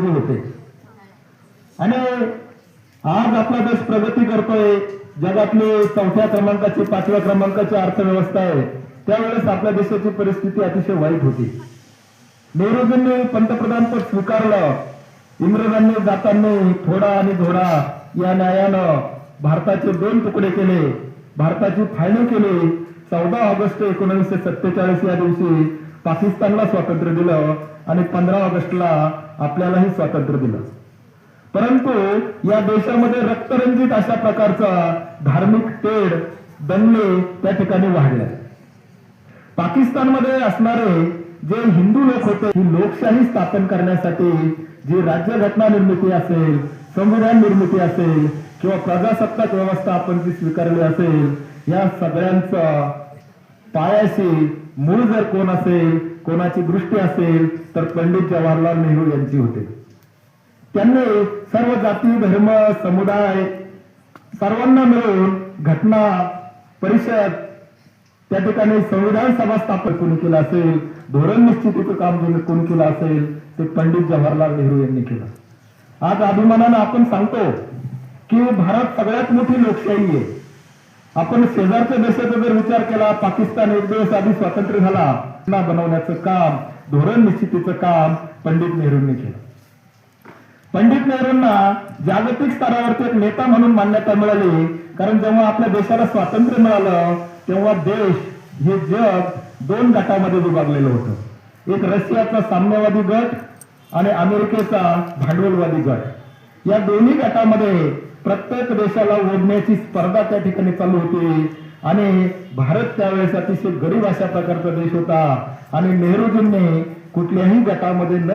नेहरू होते। आणि आज आपला देश प्रगती करतोय, जगातली 4थ्या क्रमांकाची 5व्या क्रमांकाची अर्थव्यवस्था आहे, त्यावेळेस आपल्या देशाची परिस्थिती अतिशय वाईट होती। नेहरूजींनी पंतप्रधान पद स्वीकारलं, इंग्रजांनी जाताना थोडा आणि धोडा या न्यायानं भारताचे 2 तुकडे केले, भारताची फाळणी केली। 14 ऑगस्ट 1947 या दिवशी पाकिस्तानला स्वातंत्र्य दिलं आणि 15 ऑगस्टला आपल्यालाही स्वातंत्र्य दिलं। परंतु या देशामध्ये रक्तरंजित अशा प्रकारचा धार्मिक तेढ दंगले त्या ठिकाणी वाढले। पाकिस्तानमध्ये असणारे जे हिंदू लोक होते, ही लोकशाही स्थापन करण्यासाठी जी राज्यघटना निर्मिती असेल, संविधान निर्मिती असेल किंवा प्रजासत्ताक व्यवस्था आपण जी स्वीकारली असेल, या सगळ्यांचा पायाशी मूळ जर कोण असेल, कोणाची दृष्टी असेल तर पंडित जवाहरलाल नेहरू यांची होते। त्यांनी सर्व जाती धर्म समुदाय सर्वांना मिळून घटना परिषद त्या ठिकाणी संविधान सभा स्थापन कोणी केलं असेल, धोरण निश्चितीचं काम कोणी केलं असेल ते पंडित जवाहरलाल नेहरू यांनी केलं। आज अभिमानानं आपण सांगतो की भारत सगळ्यात मोठी लोकशाही आहे। आपण शेजारच्या देशाचा जर विचार केला, पाकिस्तान एक दिवस आधी स्वातंत्र्य झाला, बनवण्याचं काम, धोरण निश्चितीचं काम पंडित नेहरूंनी केलं। पंडित नेहरूंना जागतिक स्तरावरती एक नेता म्हणून मान्यता मिळाली, कारण जेव्हा आपल्या देशाला स्वातंत्र्य मिळालं तेव्हा देश हे जग 2 गटामध्ये विभागलेलं होतं। एक रशियाचा साम्यवादी गट आणि अमेरिकेचा भांडवलवादी गट। या दोन्ही गटामध्ये प्रत्येक देशाला ओढण्याची स्पर्धा त्या ठिकाणी चालू होती आणि भारत त्यावेळेस अतिशय गरीब अशा प्रकारचा देश होता आणि नेहरूजींनी कुठल्याही गटामध्ये न